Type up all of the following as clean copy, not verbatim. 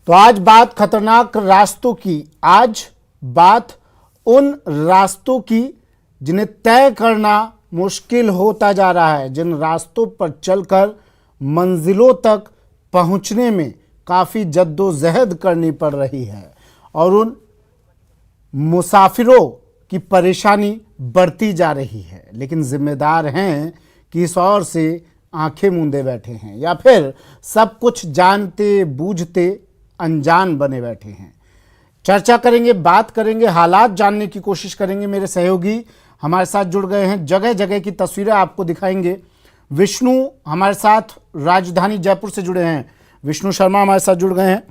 तो आज बात खतरनाक रास्तों की, आज बात उन रास्तों की जिन्हें तय करना मुश्किल होता जा रहा है, जिन रास्तों पर चलकर मंजिलों तक पहुंचने में काफ़ी जद्दोजहद करनी पड़ रही है और उन मुसाफिरों की परेशानी बढ़ती जा रही है। लेकिन जिम्मेदार हैं कि इस ओर से आंखें मूंदे बैठे हैं या फिर सब कुछ जानते बूझते अनजान बने बैठे हैं। चर्चा करेंगे, बात करेंगे, हालात जानने की कोशिश करेंगे। मेरे सहयोगी हमारे साथ जुड़ गए हैं, जगह जगह की तस्वीरें आपको दिखाएंगे। विष्णु हमारे साथ राजधानी जयपुर से जुड़े हैं, विष्णु शर्मा हमारे साथ जुड़ गए हैं।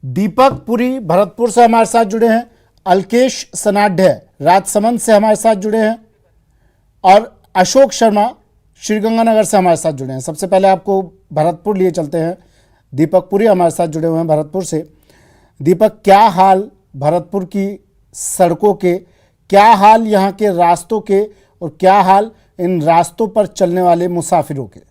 दीपक पुरी भरतपुर से हमारे साथ जुड़े हैं। अलकेश सनाढ्य राजसमंद से हमारे साथ जुड़े हैं और अशोक शर्मा श्रीगंगानगर से हमारे साथ जुड़े हैं। सबसे पहले आपको भरतपुर लिए चलते हैं। दीपक पुरी हमारे साथ जुड़े हुए हैं भरतपुर से। दीपक, क्या हाल भरतपुर की सड़कों के, क्या हाल यहाँ के रास्तों के और क्या हाल इन रास्तों पर चलने वाले मुसाफिरों के?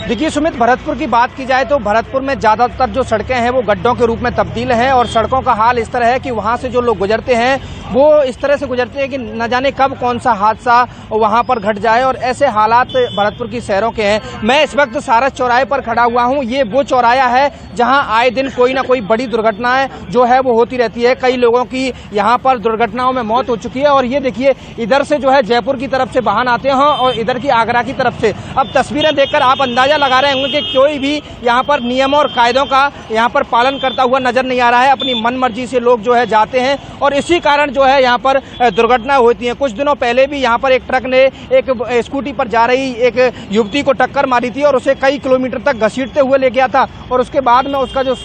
देखिए सुमित, भरतपुर की बात की जाए तो भरतपुर में ज़्यादातर जो सड़कें हैं वो गड्ढों के रूप में तब्दील हैं और सड़कों का हाल इस तरह है कि वहाँ से जो लोग गुजरते हैं वो इस तरह से गुजरते हैं कि न जाने कब कौन सा हादसा वहाँ पर घट जाए, और ऐसे हालात भरतपुर की शहरों के हैं। मैं इस वक्त सारस चौराहे पर खड़ा हुआ हूँ। ये वो चौराहा है जहाँ आए दिन कोई ना कोई बड़ी दुर्घटनाएं जो है वो होती रहती है। कई लोगों की यहाँ पर दुर्घटनाओं में मौत हो चुकी है और ये देखिए इधर से जो है जयपुर की तरफ से वाहन आते हैं और इधर की आगरा की तरफ से। अब तस्वीरें देखकर आप अंदाजा लगा रहे होंगे कि कोई भी यहाँ पर नियमों और कायदों का यहाँ पर पालन करता हुआ नजर नहीं आ रहा है। अपनी मनमर्जी से लोग जो है जाते हैं और इसी कारण जो है यहाँ पर दुर्घटना होती है। कुछ दिनों पहले भी यहाँ पर एक ट्रक ने एक स्कूटी पर जा रही एक युवती को टक्कर मारी थी और उसे कई किलोमीटर तक घसीटते हुए ले गया था और उसके बाद में उसका जो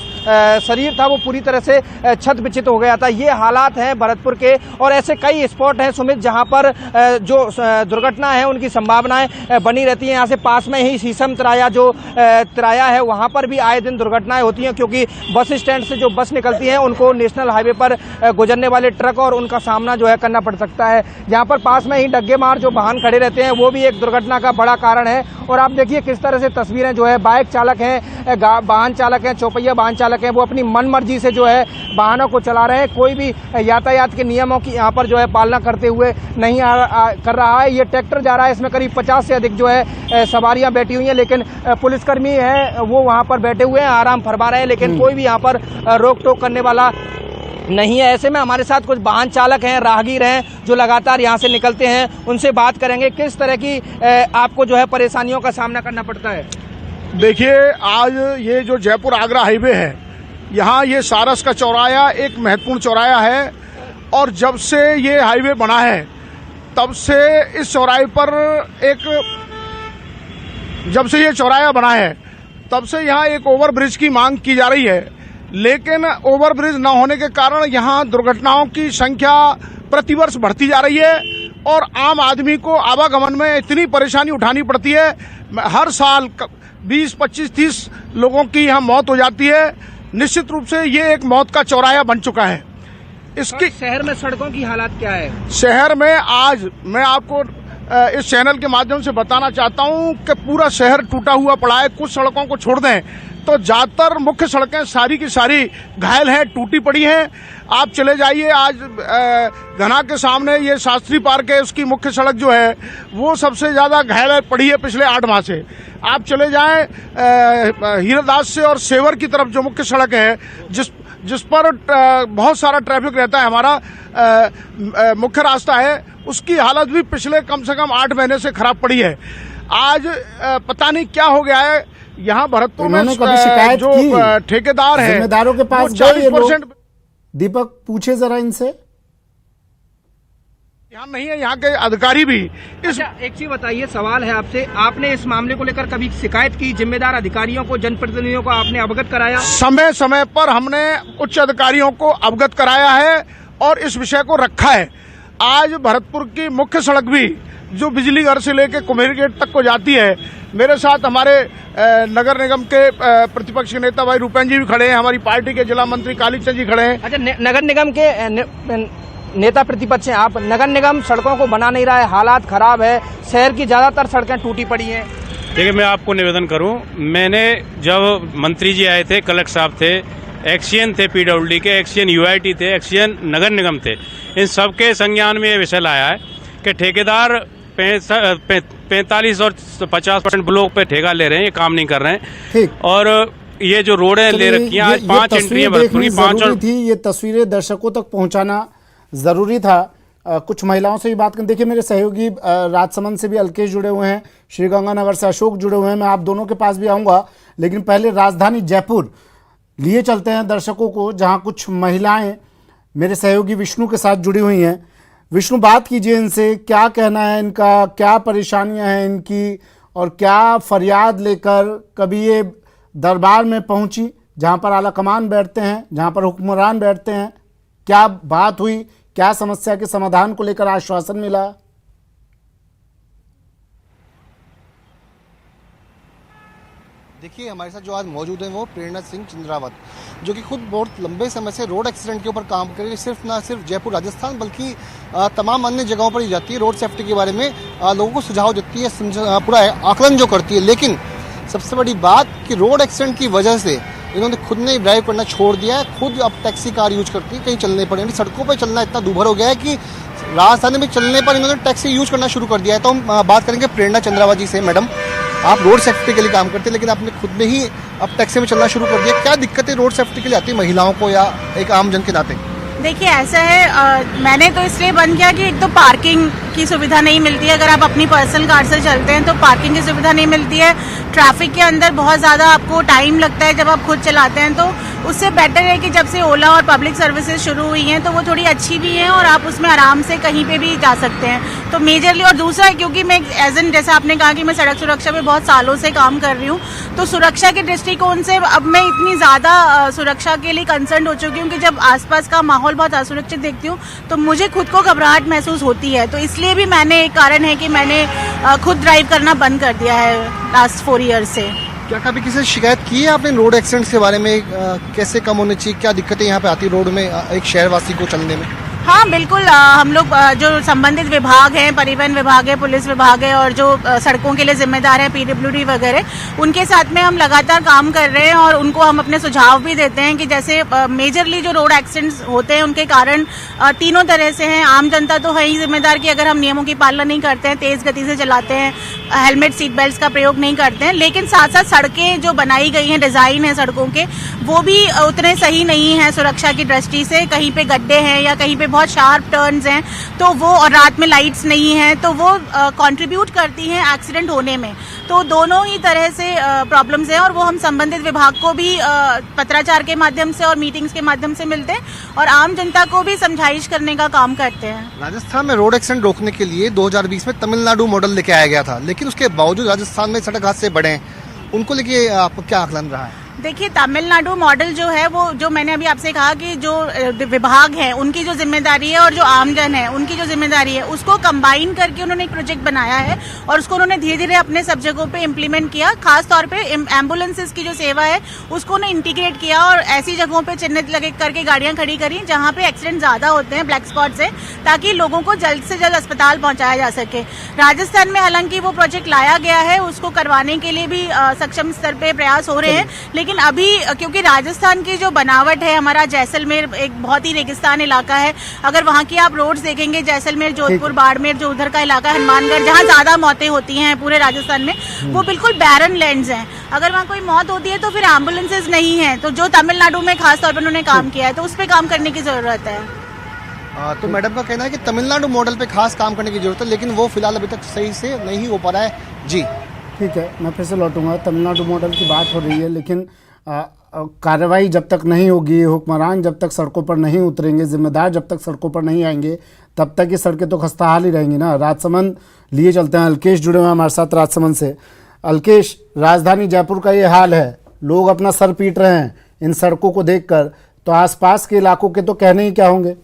शरीर था वो पूरी तरह से छत विचित हो गया था। ये हालात हैं भरतपुर के और ऐसे कई स्पॉट हैं सुमित जहां पर जो दुर्घटना है उनकी संभावनाएं बनी रहती हैं। यहाँ से पास में ही शीशम तिराया जो तिराया है वहां पर भी आए दिन दुर्घटनाएं होती हैं, क्योंकि बस स्टैंड से जो बस निकलती है उनको नेशनल हाईवे पर गुजरने वाले ट्रक और उनका सामना जो है करना पड़ सकता है। यहाँ पर पास में ही डग्गे मार जो वाहन खड़े रहते हैं वो भी एक दुर्घटना का बड़ा कारण है। और आप देखिए किस तरह से तस्वीरें जो है बाइक चालक हैं, वाहन चालक हैं, चौपहिया वाहन चालक हैं, वो अपनी मनमर्जी से जो है वाहनों को चला रहे हैं। कोई भी यातायात के नियमों की यहाँ पर जो है पालना करते हुए नहीं कर रहा है। ये ट्रैक्टर जा रहा है, इसमें करीब 50 से अधिक जो है सवारियां बैठी हुई हैं, लेकिन पुलिसकर्मी है वो वहाँ पर बैठे हुए हैं, आराम फरमा रहे हैं, लेकिन कोई भी यहाँ पर रोक टोक करने वाला नहीं है। ऐसे में हमारे साथ कुछ वाहन चालक हैं, राहगीर हैं जो लगातार यहाँ से निकलते हैं, उनसे बात करेंगे किस तरह की आपको जो है परेशानियों का सामना करना पड़ता है। देखिए, आज ये जो जयपुर आगरा हाईवे है, यहाँ ये सारस का चौराहा एक महत्वपूर्ण चौराहा है और जब से ये हाईवे बना है तब से इस चौराहे पर जब से ये चौराहा बना है तब से यहाँ एक ओवरब्रिज की मांग की जा रही है, लेकिन ओवरब्रिज न होने के कारण यहाँ दुर्घटनाओं की संख्या प्रतिवर्ष बढ़ती जा रही है और आम आदमी को आवागमन में इतनी परेशानी उठानी पड़ती है। हर साल 20, 25, 30 लोगों की यहाँ मौत हो जाती है। निश्चित रूप से ये एक मौत का चौराहा बन चुका है। इसकी शहर में सड़कों की हालत क्या है? शहर में आज मैं आपको इस चैनल के माध्यम से बताना चाहता हूं कि पूरा शहर टूटा हुआ पड़ा है। कुछ सड़कों को छोड़ दें तो ज्यादातर मुख्य सड़कें सारी की सारी घायल हैं, टूटी पड़ी हैं। आप चले जाइए, आज घना के सामने ये शास्त्री पार्क है, उसकी मुख्य सड़क जो है वो सबसे ज्यादा घायल पड़ी है पिछले 8 माह से। आप चले जाएं हीरादास से और सेवर की तरफ जो मुख्य सड़क है जिस पर बहुत सारा ट्रैफिक रहता है, हमारा मुख्य रास्ता है, उसकी हालत भी पिछले कम से कम 8 महीने से खराब पड़ी है। आज पता नहीं क्या हो गया है यहाँ भरतपुर में शिकायत जो ठेकेदार है जिम्मेदारों के पास 40%। दीपक पूछे जरा इनसे, यहाँ नहीं है, यहाँ के अधिकारी भी अच्छा, एक चीज बताइए, सवाल है आपसे, आपने इस मामले को लेकर कभी शिकायत की? जिम्मेदार अधिकारियों को, जनप्रतिनिधियों को आपने अवगत कराया? समय समय पर हमने उच्च अधिकारियों को अवगत कराया है और इस विषय को रखा है। आज भरतपुर की मुख्य सड़क भी जो बिजली घर से लेकर कुम्हेर गेट तक को जाती है, मेरे साथ हमारे नगर निगम के प्रतिपक्ष के नेता भाई रूपेन जी भी खड़े हैं, हमारी पार्टी के जिला मंत्री कालीचंद जी खड़े हैं। अच्छा, नगर निगम के नेता प्रतिपक्ष हैं आप। नगर निगम सड़कों को बना नहीं रहा है, हालात खराब है, शहर की ज्यादातर सड़कें टूटी पड़ी हैं। देखिए, मैं आपको निवेदन करूं, मैंने जब मंत्री जी आए थे, कलेक्टर साहब थे, एक्सीएन थे, पीडब्ल्यूडी के एक्सीएन, यूआईटी थे, एक्सीएन नगर निगम थे, इन सबके संज्ञान में ये विषय लाया है कि ठेकेदार 45 और 50% ब्लॉक पे ठेका ले रहे हैं, ये काम नहीं कर रहे हैं। ठीक। और ये जो रोडें ले रखी हैं, आज 5 एंट्रियां भरतपुर की, 5 और थी, ये तस्वीरें दर्शकों तक पहुंचाना जरूरी था। कुछ महिलाओं से भी बात करें। देखिए, मेरे सहयोगी राजसमंद से भी अलकेश जुड़े हुए हैं, श्रीगंगानगर से अशोक जुड़े हुए हैं, मैं आप दोनों के पास भी आऊँगा, लेकिन पहले राजधानी जयपुर लिए चलते हैं दर्शकों को, जहाँ कुछ महिलाएं मेरे सहयोगी विष्णु के साथ जुड़ी हुई हैं। विष्णु, बात कीजिए इनसे, क्या कहना है इनका, क्या परेशानियां हैं इनकी, और क्या फरियाद लेकर कभी ये दरबार में पहुंची, जहां पर आला कमान बैठते हैं, जहां पर हुक्मरान बैठते हैं? क्या बात हुई, क्या समस्या के समाधान को लेकर आश्वासन मिला? देखिए, हमारे साथ जो आज मौजूद हैं वो प्रेरणा सिंह चंद्रावत, जो कि खुद बहुत लंबे समय से रोड एक्सीडेंट के ऊपर काम कर रही है। ना सिर्फ जयपुर राजस्थान बल्कि तमाम अन्य जगहों पर ही जाती है, रोड सेफ्टी के बारे में लोगों को सुझाव देती है, पूरा आकलन जो करती है। लेकिन सबसे बड़ी बात कि रोड एक्सीडेंट की वजह से इन्होंने खुद ने ड्राइव करना छोड़ दिया है, खुद अब टैक्सी कार यूज करती है, कहीं चलने पड़े। सड़कों पर चलना इतना दूभर हो गया है कि राजधानी में चलने पर इन्होंने टैक्सी यूज करना शुरू कर दिया है। तो हम बात करेंगे प्रेरणा चंद्रावत जी से। मैडम, आप रोड सेफ्टी के लिए काम करते हैं, लेकिन आपने खुद ने ही अब टैक्सी में चलना शुरू कर दिया, क्या दिक्कतें रोड सेफ्टी के लिए आती है महिलाओं को या एक आम जन के नाते? देखिए, ऐसा है, मैंने तो इसलिए बंद किया कि एक तो पार्किंग की सुविधा नहीं मिलती है। अगर आप अपनी पर्सनल कार से चलते हैं तो पार्किंग की सुविधा नहीं मिलती है। ट्रैफिक के अंदर बहुत ज़्यादा आपको टाइम लगता है जब आप खुद चलाते हैं। तो उससे बेटर है कि जब से ओला और पब्लिक सर्विसेज शुरू हुई हैं तो वो थोड़ी अच्छी भी हैं और आप उसमें आराम से कहीं पे भी जा सकते हैं। तो मेजरली, और दूसरा है क्योंकि मैं एज एन, जैसा आपने कहा कि मैं सड़क सुरक्षा में बहुत सालों से काम कर रही हूँ, तो सुरक्षा के दृष्टिकोण से अब मैं इतनी ज़्यादा सुरक्षा के लिए कंसर्न हो चुकी हूँ कि जब आसपास का माहौल बहुत असुरक्षित देखती हूँ तो मुझे खुद को घबराहट महसूस होती है। तो इसलिए भी मैंने, एक कारण है कि मैंने खुद ड्राइव करना बंद कर दिया है लास्ट 4 ईयर से। क्या कभी किसी से शिकायत की है आपने रोड एक्सीडेंट्स के बारे में? कैसे कम होने चाहिए, क्या दिक्कतें यहाँ पे आती है रोड में एक शहरवासी को चलने में? हाँ, बिल्कुल। हम लोग जो संबंधित विभाग हैं, परिवहन विभाग है, पुलिस विभाग है, और जो सड़कों के लिए जिम्मेदार है, पीडब्ल्यूडी वगैरह, उनके साथ में हम लगातार काम कर रहे हैं और उनको हम अपने सुझाव भी देते हैं कि जैसे मेजरली जो रोड एक्सीडेंट्स होते हैं उनके कारण तीनों तरह से हैं। आम जनता तो है ही जिम्मेदार कि अगर हम नियमों की पालना नहीं करते हैं, तेज गति से चलाते हैं, हेलमेट, सीट बेल्ट का प्रयोग नहीं करते हैं, लेकिन साथ साथ सड़कें जो बनाई गई हैं, डिजाइन है सड़कों के, वो भी उतने सही नहीं है सुरक्षा की दृष्टि से। कहीं पे गड्ढे हैं या कहीं पे बहुत शार्प टर्न्स हैं, तो वो, और रात में लाइट्स नहीं हैं, तो वो कंट्रीब्यूट करती हैं एक्सीडेंट होने में। तो दोनों ही तरह से प्रॉब्लम्स हैं और वो हम संबंधित विभाग को भी पत्राचार के माध्यम से और मीटिंग्स के माध्यम से मिलते हैं और आम जनता को भी समझाइश करने का काम करते हैं। राजस्थान में रोड एक्सीडेंट रोकने के लिए 2020 में तमिलनाडु मॉडल लेके आया गया था, लेकिन उसके बावजूद राजस्थान में सड़क हादसे बढ़े हैं। उनको लेके आपको क्या आकलन रहा है? देखिए, तमिलनाडु मॉडल जो है, वो जो मैंने अभी आपसे कहा कि जो विभाग है उनकी जो जिम्मेदारी है और जो आमजन है उनकी जो जिम्मेदारी है, उसको कंबाइन करके उन्होंने एक प्रोजेक्ट बनाया है और उसको उन्होंने धीरे धीरे अपने सब जगहों पे इम्प्लीमेंट किया। खास तौर पे एम्बुलेंसेज की जो सेवा है उसको उन्हें इंटीग्रेट किया और ऐसी जगहों पे चिन्हित लगे करके गाड़ियां खड़ी करी जहां पे एक्सीडेंट ज्यादा होते हैं, ब्लैक स्पॉट से, ताकि लोगों को जल्द से जल्द अस्पताल पहुंचाया जा सके। राजस्थान में हालांकि वो प्रोजेक्ट लाया गया है, उसको करवाने के लिए भी सक्षम स्तर पे प्रयास हो रहे हैं, लेकिन अभी क्योंकि राजस्थान की जो बनावट है, हमारा जैसलमेर एक बहुत ही रेगिस्तान इलाका है। अगर वहाँ की आप रोड्स देखेंगे, जैसलमेर, जोधपुर, बाड़मेर, जो उधर का इलाका, हनुमानगढ़, जहाँ ज्यादा मौतें होती हैं पूरे राजस्थान में, वो बिल्कुल बैरन लैंड्स हैं। अगर वहाँ कोई मौत होती है तो फिर एम्बुलेंसेज नहीं है। तो जो तमिलनाडु में खास तौर पर उन्होंने काम किया है, तो उस पर काम करने की जरूरत है। तो मैडम का कहना है कि तमिलनाडु मॉडल पे खास काम करने की जरूरत है, लेकिन वो फिलहाल अभी तक सही से नहीं हो पा रहा है। जी ठीक है, मैं फिर से लौटूंगा। तमिलनाडु मॉडल की बात हो रही है, लेकिन कार्रवाई जब तक नहीं होगी, हुक्मरान जब तक सड़कों पर नहीं उतरेंगे, जिम्मेदार जब तक सड़कों पर नहीं आएंगे, तब तक ये सड़कें तो खस्ता हाल ही रहेंगी ना। राजसमंद लिए चलते हैं, अलकेश जुड़े हुए हैं हमारे साथ राजसमंद से। अलकेश, राजधानी जयपुर का ये हाल है, लोग अपना सर पीट रहे हैं इन सड़कों को देखकर, तो आसपास के इलाकों के तो कहने ही क्या होंगे?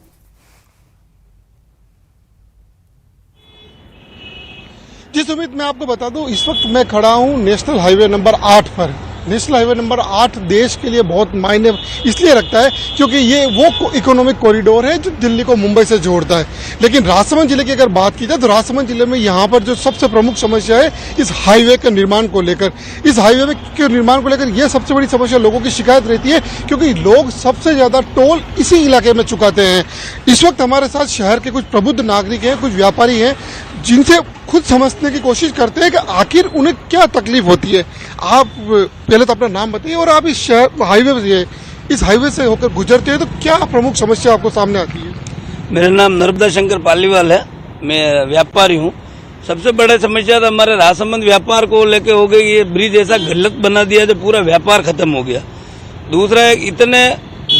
जी सुमित, मैं आपको बता दूं, इस वक्त मैं खड़ा हूं नेशनल हाईवे नंबर 8 पर। नेशनल हाईवे नंबर 8 देश के लिए बहुत मायने इसलिए रखता है क्योंकि ये वो इकोनॉमिक कॉरिडोर है जो दिल्ली को मुंबई से जोड़ता है। लेकिन राजसमंद जिले की अगर बात की जाए तो राजसमंद जिले में यहाँ पर जो सबसे प्रमुख समस्या है इस हाईवे के निर्माण को लेकर, इस हाईवे के निर्माण को लेकर यह सबसे बड़ी समस्या लोगों की शिकायत रहती है क्योंकि लोग सबसे ज्यादा टोल इसी इलाके में चुकाते हैं। इस वक्त हमारे साथ शहर के कुछ प्रबुद्ध नागरिक हैं, कुछ व्यापारी हैं, जिनसे खुद समझने की कोशिश करते हैं कि आखिर उन्हें क्या तकलीफ होती है। आप पहले तो अपना नाम बताइए और आप इस हाईवे से होकर गुजरते हैं तो क्या प्रमुख समस्या आपको सामने आती है? मेरा नाम नर्मदा शंकर पालीवाल है, मैं व्यापारी हूँ। सबसे बड़ा समस्या तो हमारे राजसमंद व्यापार को लेके हो गई, ये ब्रिज ऐसा गलत बना दिया जो पूरा व्यापार खत्म हो गया। दूसरा इतने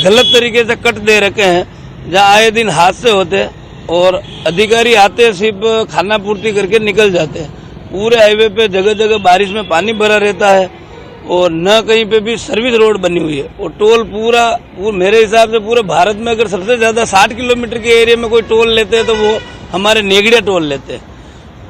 गलत तरीके से कट दे रखे हैं जहाँ आए दिन हादसे होते हैं और अधिकारी आते सिर्फ खाना पूर्ति करके निकल जाते हैं। पूरे हाईवे पे जगह जगह बारिश में पानी भरा रहता है और न कहीं पे भी सर्विस रोड बनी हुई है। और टोल पूरा मेरे हिसाब से पूरे भारत में अगर सबसे ज्यादा 60 किलोमीटर के एरिया में कोई टोल लेते हैं तो वो हमारे नेगड़िया टोल लेते हैं।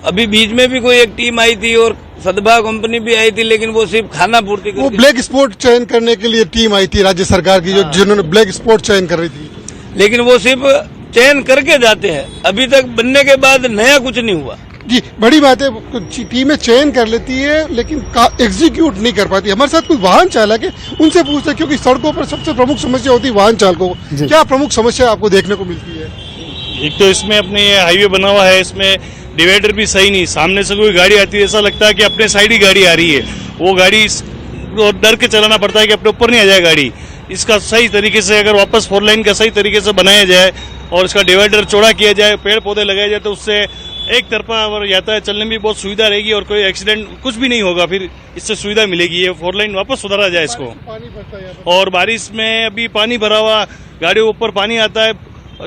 अभी बीच में भी कोई एक टीम आई थी और सदभा कंपनी भी आई थी, लेकिन वो सिर्फ खाना पूर्ति वो ब्लैक स्पॉट चयन करने के लिए टीम आई थी राज्य सरकार की, जिन्होंने ब्लैक स्पॉट चयन कर रही थी, लेकिन वो सिर्फ चयन करके जाते हैं। अभी तक बनने के बाद नया कुछ नहीं हुआ। जी बड़ी बात है, टीमें चयन कर लेती है लेकिन एग्जीक्यूट नहीं कर पाती। हमारे साथ कुछ वाहन चालक है, उनसे पूछते हैं क्योंकि सड़कों पर सबसे प्रमुख समस्या होती है वाहन चालकों को। क्या प्रमुख समस्या आपको देखने को मिलती है? एक तो इसमें अपने ये हाईवे बना हुआ है, इसमें डिवाइडर भी सही नहीं, सामने से कोई गाड़ी आती है ऐसा लगता है कि अपने साइड ही गाड़ी आ रही है, वो गाड़ी डर के चलाना पड़ता है कि अपने ऊपर नहीं आ जाए गाड़ी। इसका सही तरीके से अगर वापस 4 लाइन का सही तरीके से बनाया जाए और इसका डिवाइडर चौड़ा किया जाए, पेड़ पौधे लगाए जाए तो उससे एक तरफा और यातायात चलने में भी बहुत सुविधा रहेगी और कोई एक्सीडेंट कुछ भी नहीं होगा। फिर इससे सुविधा मिलेगी। ये 4 लाइन वापस सुधारा जाए इसको। और बारिश में अभी पानी भरा हुआ, गाड़ियों ऊपर पानी आता है,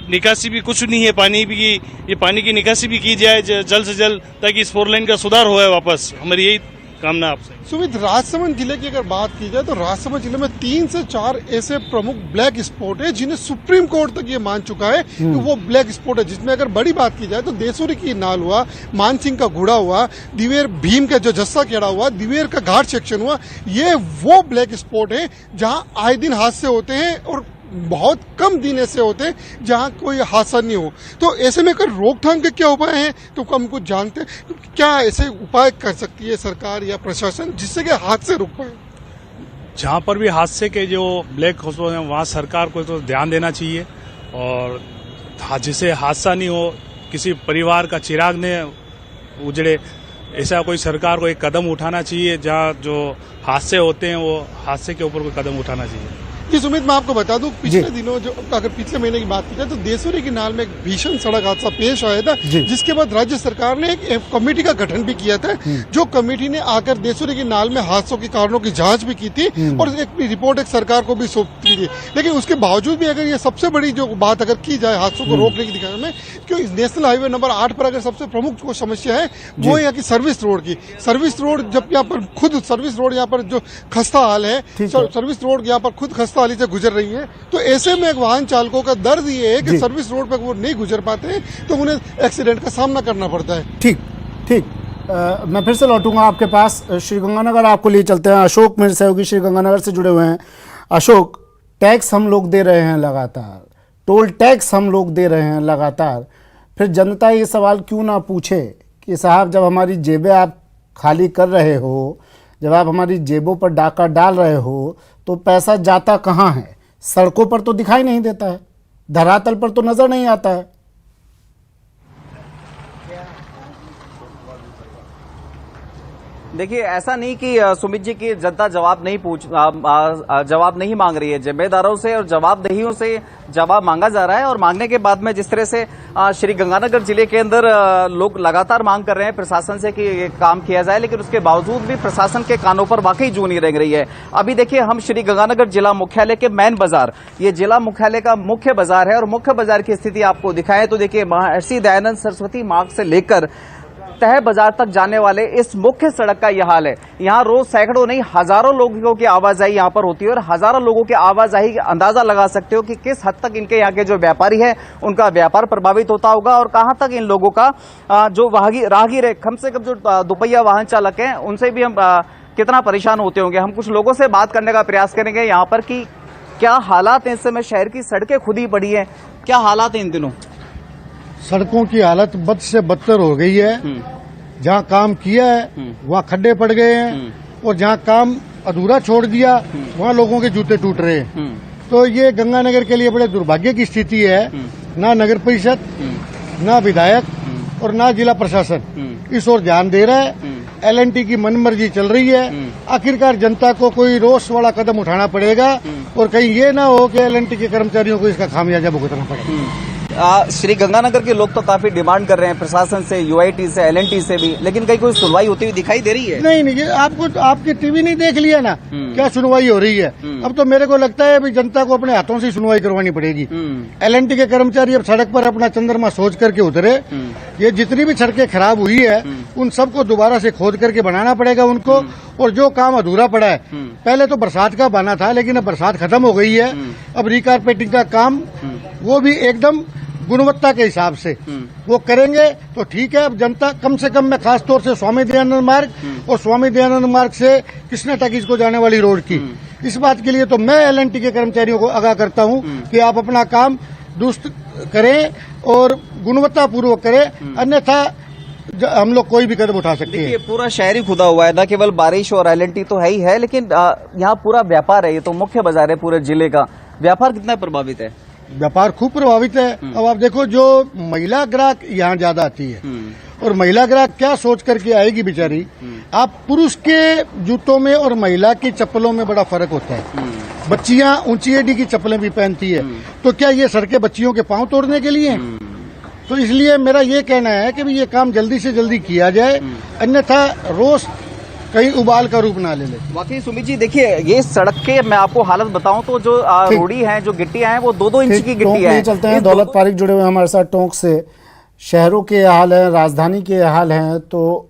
निकासी भी कुछ नहीं है पानी भी, ये पानी की निकासी भी की जाए जल्द से जल्द ताकि इस 4 लाइन का सुधार हो वापस। हमारी यही कामना आपसे। सुमित, राजसमंद जिले की अगर बात की जाए तो राजसमंद जिले में 3 से 4 ऐसे प्रमुख ब्लैक स्पॉट है जिन्हें सुप्रीम कोर्ट तक ये मान चुका है कि वो ब्लैक स्पॉट है। जिसमें अगर बड़ी बात की जाए तो देसुरी की नाल हुआ, मानसिंह का घोड़ा हुआ, दिवेर भीम का जो जस्सा खेड़ा हुआ, दिवेर का घाट सेक्शन हुआ, ये वो ब्लैक स्पॉट है जहां आए दिन हादसे होते हैं और बहुत कम दिन ऐसे होते हैं जहां कोई हादसा नहीं हो। तो ऐसे में कोई रोकथाम के क्या उपाय हैं तो हम कुछ जानते हैं, क्या ऐसे उपाय कर सकती है सरकार या प्रशासन जिससे कि हादसे रुक पाए? जहाँ पर भी हादसे के जो ब्लैक हॉस्पिटल हैं वहाँ सरकार को तो ध्यान देना चाहिए और जिससे हादसा नहीं हो, किसी परिवार का चिराग ने उजड़े, ऐसा कोई सरकार को एक कदम उठाना चाहिए। जहाँ जो हादसे होते हैं वो हादसे के ऊपर कोई कदम उठाना चाहिए। जी सुमित, मैं आपको बता दूं पिछले दिनों जो अगर पिछले महीने की बात की जाए तो देसुरी की नाल में एक भीषण सड़क हादसा पेश आया था, जिसके बाद राज्य सरकार ने एक कमेटी का गठन भी किया था। जो कमेटी ने आकर देसुरी की नाल में हादसों के कारणों की जांच भी की थी और एक रिपोर्ट एक सरकार को भी सौंपी थी। लेकिन उसके बावजूद भी अगर ये सबसे बड़ी जो बात अगर की जाए हादसों को रोकने की दिशा में, क्यों इस नेशनल हाईवे नंबर 8 पर अगर सबसे प्रमुख समस्या है वो यहाँ की सर्विस रोड की। सर्विस रोड जब यहाँ पर खुद सर्विस रोड यहाँ पर जो खस्ता हाल है, सर्विस रोड यहाँ पर खुद खस्ता हाली से गुजर रही है, तो ऐसे में एक वाहन चालकों का दर्द ये है कि सर्विस रोड पर वो नहीं गुजर पाते हैं तो उन्हें एक्सीडेंट का सामना करना पड़ता है। ठीक मैं फिर से लौटूंगा आपके पास। श्रीगंगानगर आपको लिए चलते हैं। अशोक मेरे सहयोगी श्रीगंगानगर से जुड़े हुए हैं। अशोक, टैक्स हम लोग दे रहे हैं लगातार, टोल टैक्स हम लोग दे रहे हैं लगातार, फिर जनता ये सवाल क्यों ना पूछे कि साहब जब हमारी जेबें आप खाली कर रहे हो, जब आप हमारी जेबों पर डाका डाल रहे हो तो पैसा जाता कहाँ है? सड़कों पर तो दिखाई नहीं देता है, धरातल पर तो नजर नहीं आता है। देखिए, ऐसा नहीं कि सुमित जी की जनता जवाब नहीं मांग रही है। जिम्मेदारों से और जवाबदेहियों से जवाब मांगा जा रहा है और मांगने के बाद में जिस तरह से श्री गंगानगर जिले के अंदर लोग लगातार मांग कर रहे हैं प्रशासन से कि ये काम किया जाए, लेकिन उसके बावजूद भी प्रशासन के कानों पर वाकई जू नहीं रेंग रही है। अभी देखिए, हम श्री गंगानगर जिला मुख्यालय के मेन बाजार, ये जिला मुख्यालय का मुख्य बाजार है और मुख्य बाजार की स्थिति आपको दिखाएं तो देखिए महर्षि दयानंद सरस्वती मार्ग से लेकर तह बाजार तक जाने वाले इस मुख्य सड़क का यह हाल है। यहाँ रोज सैकड़ों नहीं हजारों लोगों की आवाजाही यहाँ पर होती है और हजारों लोगों की आवाजाही का अंदाजा लगा सकते हो कि किस हद तक इनके यहाँ के जो व्यापारी है उनका व्यापार प्रभावित होता होगा और कहाँ तक इन लोगों का जो राहगीर है, कम से कम जो दोपहिया वाहन चालक हैं, उनसे भी हम कितना परेशान होते होंगे। हम कुछ लोगों से बात करने का प्रयास करेंगे यहाँ पर कि क्या हालात हैं इस समय। शहर की सड़कें खुद ही पड़ी हैं, क्या हालात हैं इन दिनों? सड़कों की हालत बद से बदतर हो गई है। जहाँ काम किया है वहाँ खड्डे पड़ गए हैं और जहाँ काम अधूरा छोड़ दिया वहाँ लोगों के जूते टूट रहे हैं। तो ये गंगानगर के लिए बड़े दुर्भाग्य की स्थिति है। ना नगर परिषद, ना विधायक और ना जिला प्रशासन इस ओर ध्यान दे रहा है। LNT की मनमर्जी चल रही है। आखिरकार जनता को कोई रोष वाला कदम उठाना पड़ेगा और कहीं ये ना हो कि LNT के कर्मचारियों को इसका खामियाजा भुगतना पड़ेगा। श्री गंगानगर के लोग तो काफी डिमांड कर रहे हैं प्रशासन से, UIT से, LNT से भी, लेकिन कहीं कोई सुनवाई होती हुई दिखाई दे रही है? नहीं, ये आपकी टीवी नहीं देख लिया ना क्या सुनवाई हो रही है। अब तो मेरे को लगता है अभी जनता को अपने हाथों से सुनवाई करवानी पड़ेगी। LNT के कर्मचारी अब सड़क पर अपना चंद्रमा सोच करके उतरे। ये जितनी भी सड़कें खराब हुई है उन सबको दोबारा से खोद करके बनाना पड़ेगा उनको। और जो काम अधूरा पड़ा है, पहले तो बरसात का बना था लेकिन अब बरसात खत्म हो गई है। अब रिकारपेटिंग का काम वो भी एकदम गुणवत्ता के हिसाब से वो करेंगे तो ठीक है। अब जनता कम से कम में खास तौर से स्वामी दयानंद मार्ग और स्वामी दयानंद मार्ग से कृष्णा टाकीज को जाने वाली रोड की इस बात के लिए तो मैं LNT के कर्मचारियों को आगाह करता हूं कि आप अपना काम दुरुस्त करें और गुणवत्तापूर्वक करें, अन्यथा हम लोग कोई भी कदम उठा सकते हैं। पूरा शहर ही खुदा हुआ है, न केवल बारिश और LNT तो है ही है, लेकिन यहाँ पूरा व्यापार है। ये तो मुख्य बाजार है पूरे जिले का। व्यापार कितना प्रभावित है? व्यापार खूब प्रभावित है। अब आप देखो जो महिला ग्राहक यहाँ ज्यादा आती है और महिला ग्राहक क्या सोच करके आएगी बेचारी। आप पुरुष के जूतों में और महिला की चप्पलों में बड़ा फर्क होता है। बच्चियां ऊंची एडी की चप्पलें भी पहनती है, तो क्या ये सड़कें बच्चियों के पांव तोड़ने के लिए? तो इसलिए मेरा ये कहना है कि ये काम जल्दी से जल्दी किया जाए, अन्यथा रोष कहीं उबाल का रूप ना ले ले। वाकई सुमित जी देखिए, ये सड़क के मैं आपको हालत बताऊं तो जो रोड़ी हैं, जो गिट्टियां हैं, वो 2-2 इंच की गिट्टियां हैं। चलते हैं, दौलत पारिक जुड़े हुए हमारे साथ टोंक से। शहरों के हाल है, राजधानी के हाल हैं, तो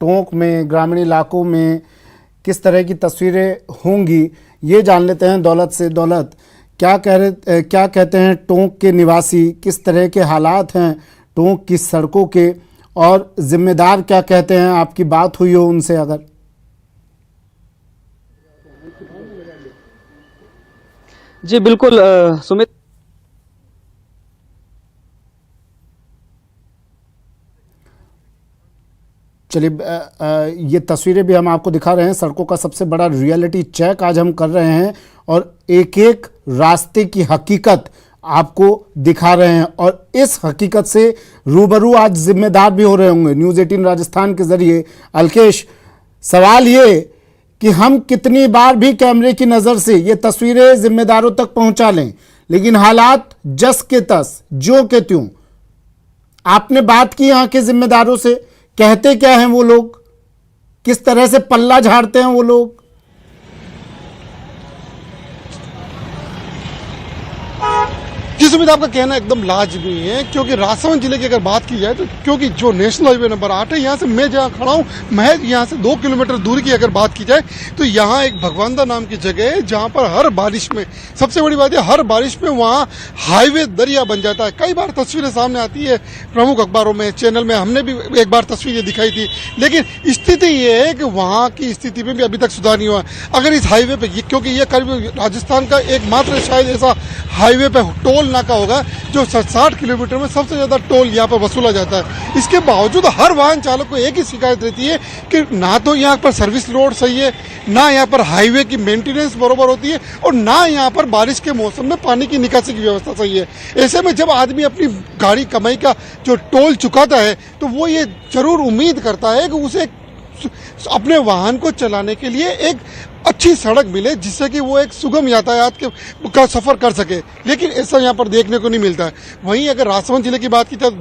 टोंक में ग्रामीण इलाकों में किस तरह की तस्वीरें होंगी ये जान लेते हैं दौलत से। दौलत, क्या कहते हैं टोंक के निवासी, किस तरह के हालात हैं टोंक की सड़कों के, और जिम्मेदार क्या कहते हैं? आपकी बात हुई हो उनसे अगर? जी बिल्कुल सुमित, चलिए ये तस्वीरें भी हम आपको दिखा रहे हैं। सड़कों का सबसे बड़ा रियलिटी चेक आज हम कर रहे हैं और एक एक रास्ते की हकीकत आपको दिखा रहे हैं, और इस हकीकत से रूबरू आज जिम्मेदार भी हो रहे होंगे न्यूज़ 18 राजस्थान के जरिए। अलकेश, सवाल ये कि हम कितनी बार भी कैमरे की नज़र से ये तस्वीरें जिम्मेदारों तक पहुंचा लें, लेकिन हालात जस के तस, ज्यों के त्यों। आपने बात की यहाँ के जिम्मेदारों से, कहते क्या हैं वो लोग, किस तरह से पल्ला झाड़ते हैं वो लोग? जी सुमित, आपका कहना एकदम लाजमी है, क्योंकि राजसमंद जिले की अगर बात की जाए तो क्योंकि जो नेशनल हाईवे नंबर 8 है, यहाँ से मैं जहाँ खड़ा हूँ, महज यहाँ से 2 किलोमीटर दूर की अगर बात की जाए तो यहाँ एक भगवानदा नाम की जगह है जहाँ पर हर बारिश में, सबसे बड़ी बात है, हर बारिश में वहाँ हाईवे दरिया बन जाता है। कई बार तस्वीरें सामने आती है प्रमुख अखबारों में, चैनल में, हमने भी एक बार तस्वीरें दिखाई थी, लेकिन स्थिति ये है कि वहाँ की स्थिति में भी अभी तक सुधार नहीं हुआ। अगर इस हाईवे पे, क्योंकि ये करीब राजस्थान का एकमात्र शायद ऐसा हाईवे पे टोल नाका होगा जो 60 किलोमीटर में सबसे ज्यादा टोल यहाँ पर वसूला जाता है। इसके बावजूद हर वाहन चालक को एक ही शिकायत रहती है कि ना तो यहाँ पर सर्विस रोड सही है, ना यहाँ पर हाईवे की मेंटेनेंस बरोबर होती है, और ना यहाँ पर बारिश के मौसम में पानी की निकासी की व्यवस्था सही है। ऐसे में जब आदमी अपनी गाड़ी कमाई का जो टोल चुकाता है तो वो ये जरूर उम्मीद करता है कि उसे अपने वाहन को चलाने के लिए एक अच्छी सड़क मिले जिससे कि वो एक सुगम यातायात का सफर कर सके, लेकिन ऐसा यहाँ पर देखने को नहीं मिलता है। वहीं अगर राजसमंद जिले की बात की जाए तो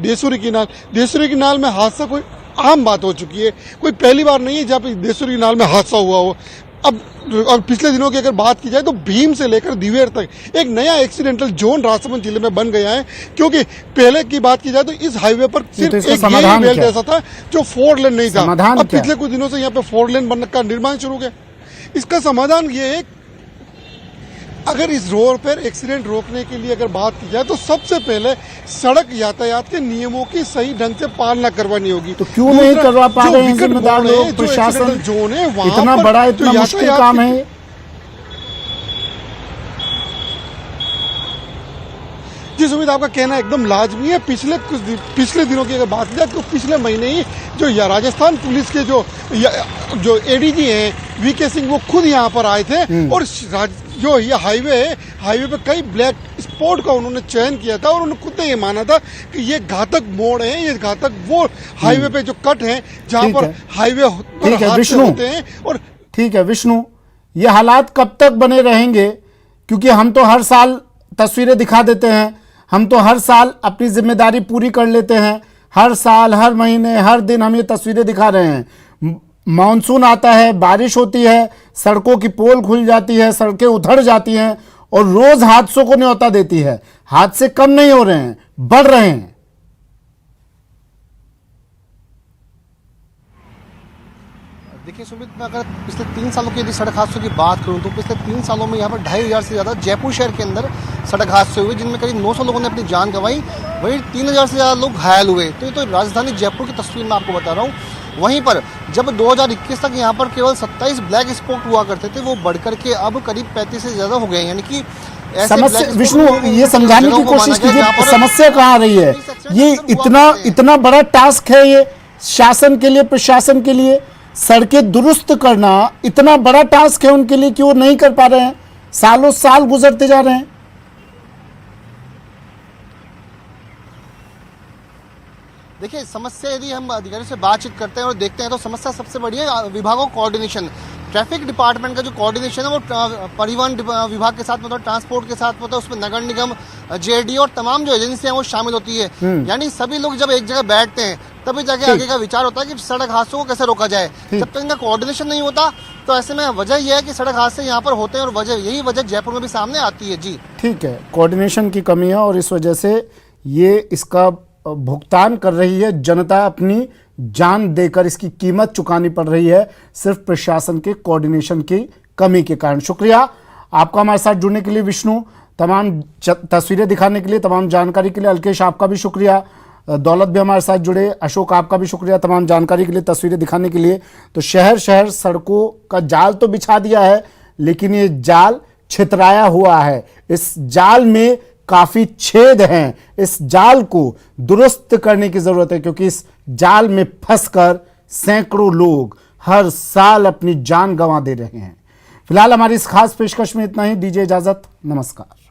देसुरी की नाल में हादसा कोई आम बात हो चुकी है, कोई पहली बार नहीं है जहाँ पे देसुरी की नाल में हादसा हुआ हो। अब पिछले दिनों की अगर बात की जाए तो भीम से लेकर दिवेर तक एक नया एक्सीडेंटल जोन राजसमंद जिले में बन गया है, क्योंकि पहले की बात की जाए तो इस हाईवे पर सिर्फ एक यही बेल्ट ऐसा था जो 4 लेन नहीं था। अब पिछले कुछ दिनों से यहाँ पे 4 लेन बनने का निर्माण शुरू हो गया। इसका समाधान ये है अगर इस रोड पर एक्सीडेंट रोकने के लिए अगर बात की जाए तो सबसे पहले सड़क यातायात के नियमों की सही ढंग से पालना करवानी होगी। तो क्यों नहीं करवा पा रहे हैं जिम्मेदार लोग, प्रशासन? जोन है वहां इतना बड़ा, इतना मुश्किल काम है। जी सुमित, आपका कहना एकदम लाजमी है। पिछले दिनों की अगर बात की जाए तो पिछले महीने ही जो राजस्थान पुलिस के जो एडीजी हैं वीके सिंह, वो खुद यहाँ पर आए थे और जो ये हाईवे पे कई ब्लैक स्पॉट का उन्होंने चयन किया था और उन्होंने खुद ने ये माना था कि ये घातक मोड़ है, ये घातक वो हाईवे पे जो कट है जहाँ पर हाईवे पर हादसे होते हैं। और ठीक है विष्णु, ये हालात कब तक बने रहेंगे? क्योंकि हम तो हर साल तस्वीरें दिखा देते हैं, हम तो हर साल अपनी जिम्मेदारी पूरी कर लेते हैं, हर साल, हर महीने, हर दिन हम ये तस्वीरें दिखा रहे हैं। मानसून आता है, बारिश होती है, सड़कों की पोल खुल जाती है, सड़कें उधड़ जाती हैं और रोज हादसों को न्योता देती है। हादसे कम नहीं हो रहे हैं, बढ़ रहे हैं। देखिए सुमित, मैं अगर पिछले 3 सालों की यदि सड़क हादसों की बात करूं तो पिछले 3 सालों में यहाँ पर 2500 से ज़्यादा जयपुर शहर के अंदर सड़क हादसे हुए, जिनमें करीब 900 लोगों ने अपनी जान गंवाई, वहीं 3000 से ज़्यादा लोग घायल हुए। तो ये तो राजधानी जयपुर की तस्वीर मैं आपको बता रहा हूँ। वहीं पर जब 2021 तक यहाँ पर केवल 27 ब्लैक स्पॉट हुआ करते थे, वो बढ़कर के अब करीब 35 से ज़्यादा हो गए। यानी कि समस्या, विष्णु ये समझाने की कोशिश कीजिए समस्या कहाँ आ रही है। ये इतना बड़ा टास्क है ये शासन के लिए, प्रशासन के लिए। सड़कें दुरुस्त करना इतना बड़ा टास्क है उनके लिए कि वो नहीं कर पा रहे हैं, सालों साल गुजरते जा रहे हैं। देखिए समस्या, यदि हम अधिकारियों से बातचीत करते हैं और देखते हैं तो समस्या सबसे बड़ी है विभागों कोऑर्डिनेशन। ट्रैफिक डिपार्टमेंट का जो कोऑर्डिनेशन है वो परिवहन विभाग के साथ में होता है, ट्रांसपोर्ट के साथ होता है, उसमें नगर निगम, जेडी और तमाम जो एजेंसियां वो शामिल होती है। यानी सभी लोग जब एक जगह बैठते हैं तभी जाके आगे का विचार होता है कि सड़क हादसों को कैसे रोका जाए। जब तक इनका कोऑर्डिनेशन नहीं होता तो ऐसे में वजह यह है कि सड़क हादसे यहाँ पर होते हैं और यही वजह जयपुर में भी सामने आती है। जी ठीक है, कोऑर्डिनेशन की कमी है और इस वजह से ये इसका भुगतान कर रही है जनता, अपनी जान देकर इसकी कीमत चुकानी पड़ रही है सिर्फ प्रशासन के कोऑर्डिनेशन की कमी के कारण। शुक्रिया आपका हमारे साथ जुड़ने के लिए विष्णु, तमाम तस्वीरें दिखाने के लिए, तमाम जानकारी के लिए। अलकेश आपका भी शुक्रिया, दौलत भी हमारे साथ जुड़े, अशोक आपका भी शुक्रिया तमाम जानकारी के लिए, तस्वीरें दिखाने के लिए। तो शहर शहर सड़कों का जाल तो बिछा दिया है, लेकिन ये जाल छितराया हुआ है, इस जाल में काफी छेद हैं, इस जाल को दुरुस्त करने की जरूरत है, क्योंकि इस जाल में फंसकर सैकड़ों लोग हर साल अपनी जान गंवा दे रहे हैं। फिलहाल हमारी इस खास पेशकश में इतना ही, दीजिए इजाजत, नमस्कार।